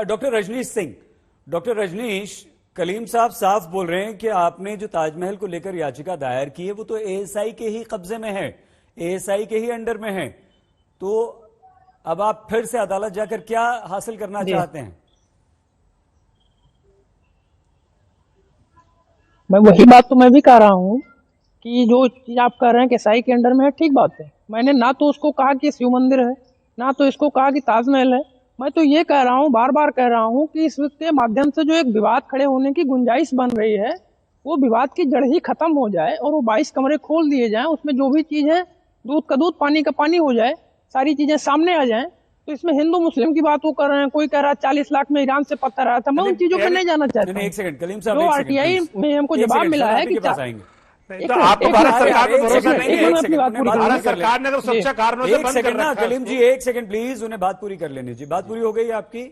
Doctor Rajneesh Singh, doctor Rajneesh, Kaleem साहब साफ बोल रहे हैं कि आपने जो ताजमहल को लेकर याचिका दायर की है वो तो एएसआई के ही कब्जे में है, एएसआई के ही अंडर में है, तो अब आप फिर से अदालत जाकर क्या हासिल करना चाहते हैं? मैं वही बात तो मैं भी कह रहा हूँ कि जो चीज आप कह रहे हैं कि एएसआई के अंडर में है, ठीक बात है। मैंने ना तो उसको कहा कि शिव मंदिर है, ना तो इसको कहा कि ताजमहल है। मैं तो ये कह रहा हूँ, बार बार कह रहा हूँ कि इसके माध्यम से जो एक विवाद खड़े होने की गुंजाइश बन रही है, वो विवाद की जड़ ही खत्म हो जाए और वो 22 कमरे खोल दिए जाएं, उसमें जो भी चीज है दूध का दूध पानी का पानी हो जाए, सारी चीजें सामने आ जाएं। तो इसमें हिंदू मुस्लिम की बात वो कर रहे हैं, कोई कह रहा है 40 लाख में ईरान से पत्थर आया था, मैं उन चीजों पे नहीं जाना चाहता। एक सेकंड कलीम साहब, जो आरटीआई में हमको जवाब मिला है कि तो आपको भारत सरकार पे भरोसा नहीं है? भारत सरकार ने तो सुरक्षा कारणों से बंद कर रखा है। कलीम जी एक सेकंड प्लीज, उन्हें बात पूरी कर लेने जी। बात पूरी हो गई आपकी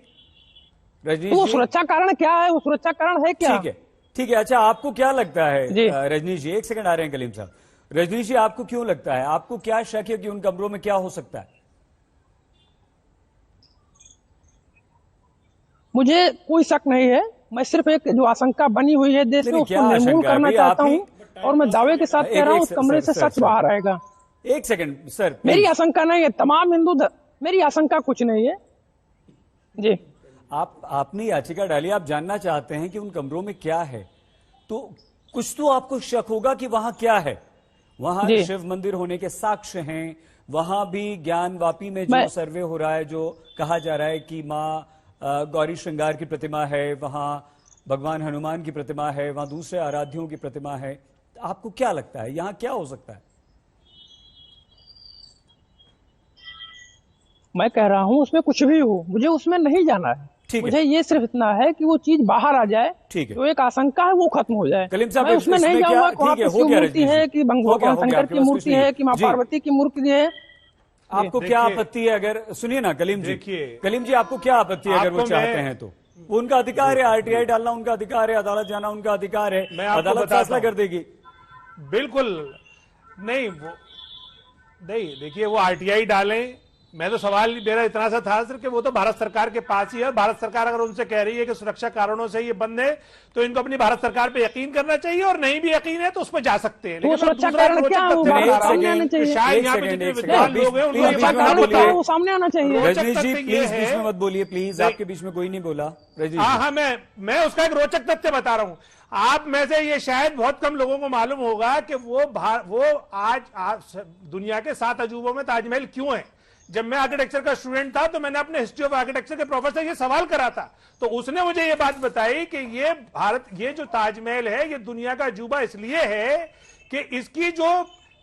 रजनीश? वो सुरक्षा कारण क्या है, वो सुरक्षा कारण है क्या? ठीक है, ठीक है। अच्छा, आपको क्या लगता है रजनीश जी, एक सेकंड आ रहे हैं कलीम साहब। रजनीश जी, आपको क्यों लगता है, आपको क्या शक है कि उन कमरों में क्या हो सकता है? मुझे कोई शक नहीं है, मैं सिर्फ एक जो आशंका बनी हुई है देश में उसको निर्मूल करना चाहता हूँ, और मैं दावे के साथ कह रहा हूँ उस कमरे से सच बाहर आएगा। एक सेकंड सर, मेरी आशंका नहीं है, तमाम हिंदू मेरी आशंका कुछ नहीं है जी। आपने याचिका डाली, आप जानना चाहते हैं कि उन कमरों में क्या है, तो कुछ तो आपको शक होगा कि वहां क्या है। वहां शिव मंदिर होने के साक्ष्य हैं, वहां भी ज्ञान वापी में जो सर्वे हो रहा है, जो कहा जा रहा है कि माँ गौरी श्रृंगार की प्रतिमा है, वहां भगवान हनुमान की प्रतिमा है, वहां दूसरे आराध्यों की प्रतिमा है। आपको क्या लगता है यहां क्या हो सकता है? मैं कह रहा हूं उसमें कुछ भी हो, मुझे उसमें नहीं जाना है। मुझे ये सिर्फ इतना है कि वो चीज बाहर आ जाए, जो एक आशंका है वो खत्म हो जाए। मैं उसमें नहीं जाऊंगा वहां पे शिव मूर्ति है कि भगवान शंकर की मूर्ति है कि माँ पार्वती की मूर्ति है। आपको क्या आपत्ति है? अगर सुनिए ना कलीम जी, कलीम जी आपको क्या आपत्ति है अगर वो चाहते हैं तो? उनका अधिकार है, आरटीआई डालना उनका अधिकार है, अदालत जाना उनका अधिकार है, अदालत फैसला कर देगी। बिल्कुल नहीं, वो नहीं, देखिए वो आरटीआई डालें, मैं तो सवाल मेरा इतना सा था सिर्फ कि वो तो भारत सरकार के पास ही है। भारत सरकार अगर उनसे कह रही है कि सुरक्षा कारणों से ये बंद है, तो इनको अपनी भारत सरकार पे यकीन करना चाहिए, और नहीं भी यकीन है तो उस पर जा सकते हैं। लेकिन सुरक्षा कारण क्या है, शायद यहाँ पे जितने विद्वान लोग हैं उनको सामने आना चाहिए। रजनीश जी प्लीज बीच में मत बोलिए, प्लीज, आपके बीच में कोई नहीं बोला। हाँ, मैं उसका एक रोचक तथ्य बता रहा हूँ। आप में से ये शायद बहुत कम लोगों को मालूम होगा कि वो आज दुनिया के 7 अजूबों में ताजमहल क्यों है। जब मैं आर्किटेक्चर का स्टूडेंट था तो मैंने अपने हिस्ट्री ऑफ आर्किटेक्चर के प्रोफेसर ये सवाल करा था, तो उसने मुझे ये बात बताई कि ये जो ताजमहल है ये दुनिया का अजूबा इसलिए है कि इसकी जो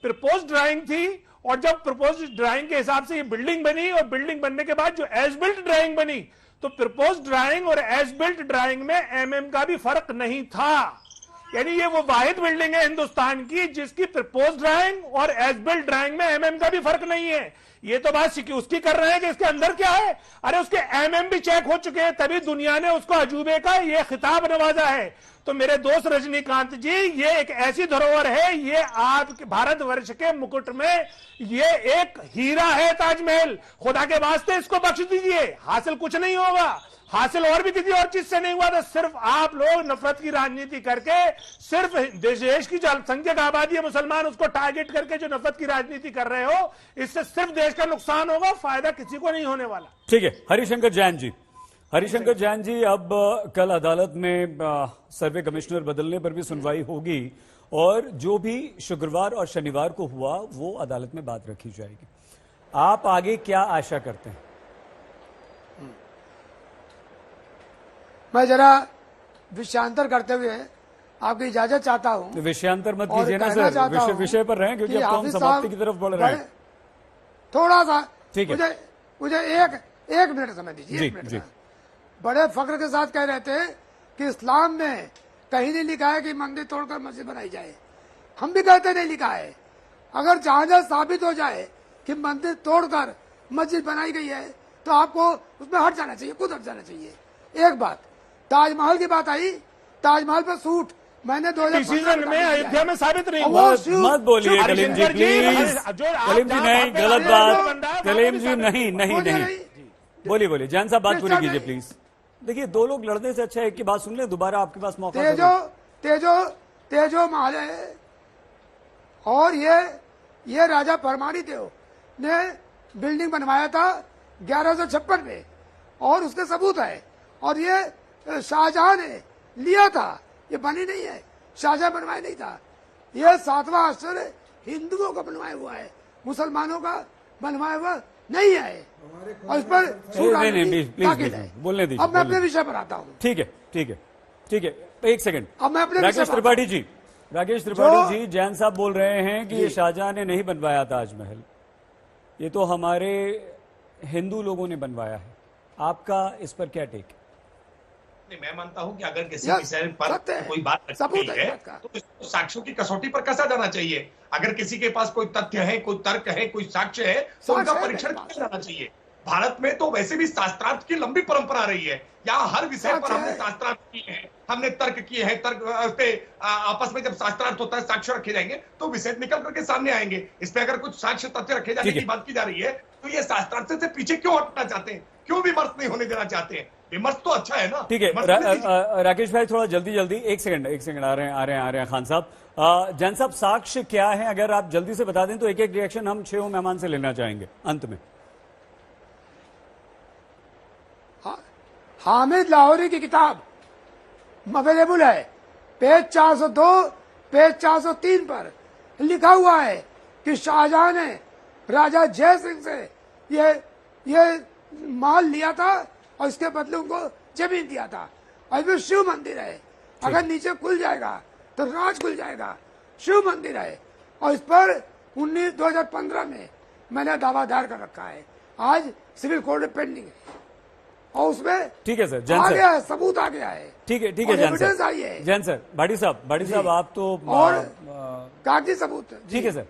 प्रपोज ड्राइंग थी, और जब प्रपोज ड्राइंग के हिसाब से ये बिल्डिंग बनी, और बिल्डिंग बनने के बाद जो एज बिल्ट ड्राइंग बनी, तो प्रपोज ड्राइंग और एज बिल्ट ड्राइंग में एमएम का भी फर्क नहीं था। यानी ये वो वाहिद बिल्डिंग है हिंदुस्तान की जिसकी प्रपोज ड्राइंग और एज बिल्ट ड्राइंग में एमएम का भी फर्क नहीं है। ये तो बात उसकी कर रहे हैं कि इसके अंदर क्या है। अरे उसके एमएम भी चेक हो चुके हैं, तभी दुनिया ने उसको अजूबे का ये खिताब नवाजा है। तो मेरे दोस्त रजनीकांत जी, ये एक ऐसी धरोहर है, ये आपके भारतवर्ष के मुकुट में ये एक हीरा है ताजमहल। खुदा के वास्ते इसको बख्श दीजिए, हासिल कुछ नहीं होगा, हासिल और भी किसी और चीज से नहीं हुआ था। सिर्फ आप लोग नफरत की राजनीति करके, सिर्फ देश की जो अल्पसंख्यक आबादी है मुसलमान, उसको टारगेट करके जो नफरत की राजनीति कर रहे हो, इससे सिर्फ देश का नुकसान होगा, फायदा किसी को नहीं होने वाला। ठीक है, हरिशंकर जैन जी, हरिशंकर जैन जी, अब कल अदालत में सर्वे कमिश्नर बदलने पर भी सुनवाई होगी, और जो भी शुक्रवार और शनिवार को हुआ वो अदालत में बात रखी जाएगी। आप आगे क्या आशा करते हैं? मैं जरा विषयांतर करते हुए आपकी इजाजत चाहता हूं। विषयांतर मत कीजिए ना सर, विषय पर रहें, क्योंकि अब तो हम समाप्ति की तरफ बढ़ रहे हैं। थोड़ा सा ठीक है, मुझे एक मिनट समय दीजिए। जी। बड़े फख्र के साथ कह रहे थे कि इस्लाम में कहीं नहीं लिखा है कि मंदिर तोड़कर मस्जिद बनाई जाए। हम भी कहते नहीं लिखा है। अगर जहां साबित हो जाए कि मंदिर तोड़कर मस्जिद बनाई गई है तो आपको उसमें हट जाना चाहिए, खुद हट जाना चाहिए। एक बात, ताजमहल की बात आई, ताजमहल पर सूट मैंने 2015 में अयोध्या में साबित नहीं हुआ। मत बोलिए कलीम जी प्लीज, कलीम जी नहीं, गलत बात, कलीम जी नहीं, बोलिए जैन साहब बात पूरी कीजिए प्लीज। देखिए, दो लोग लड़ने से अच्छा है एक की बात सुन ले, दोबारा आपके पास मौका तेजो महालय और ये राजा परमानी देव ने बिल्डिंग बनवाया था 1156 में, और उसके सबूत है। और ये शाहजहां ने लिया था, ये बनी नहीं है, शाहजहां बनवाया नहीं था। ये 7वां आश्चर्य हिंदुओं का बनवाया हुआ है, मुसलमानों का बनवाया हुआ नहीं है। और इस पर बोलने दीजिए। अब मैं अपने विषय पर आता हूँ। ठीक है, एक सेकंड। अब मैं अपने राकेश त्रिपाठी जी, जैन साहब बोल रहे हैं कि ये शाहजहां ने नहीं बनवाया ताजमहल, ये तो हमारे हिंदू लोगों ने बनवाया है। आपका इस पर क्या टेक है? नहीं, मैं मानता हूं कि अगर किसी विषय पर कोई बात रखी है तो इसको साक्ष्यों की कसौटी पर कसा जाना चाहिए। अगर किसी के पास कोई तथ्य है, कोई तर्क है, कोई साक्ष्य है तो उनका परीक्षण किया जाना चाहिए। भारत में तो वैसे भी शास्त्रार्थ की लंबी परंपरा रही है। यहाँ हर विषय पर हमने शास्त्रार्थ किए हैं, हमने तर्क किए हैं। तर्क पे आपस में जब शास्त्रार्थ होता है, साक्ष्य रखे जाएंगे तो विषय निकल करके सामने आएंगे। इसमें अगर कुछ साक्ष्य तथ्य रखे जाने की बात की जा रही है तो ये शास्त्रार्थ से पीछे क्यों हटना चाहते हैं? क्यों विमर्श नहीं होने देना चाहते हैं? विमर्श तो अच्छा है ना। ठीक है, राकेश भाई थोड़ा जल्दी एक सेकंड आ रहे हैं खान साहब। जैन साहब, साक्ष्य क्या है? अगर आप जल्दी से बता दें तो एक रिएक्शन हम 6 मेहमान से लेना चाहेंगे अंत में। हामिद लाहौरी की किताब अवेलेबल है, पेज 402, पेज 403 पर लिखा हुआ है कि शाहजहां ने राजा जय सिंह से ये माल लिया था और इसके बदले उनको जमीन दिया था। और इसमें शिव मंदिर है, अगर नीचे खुल जाएगा तो राज खुल जाएगा। शिव मंदिर है और इस पर 2015 में मैंने दावा दायर कर रखा है, आज सिविल कोर्ट में पेंडिंग है और उसमें ठीक है सर, आ गया है, सबूत आ गया है। ठीक है एविडेंस आई है। जैन सर, भाटी साहब आप तो और कागजी सबूत। ठीक है सर।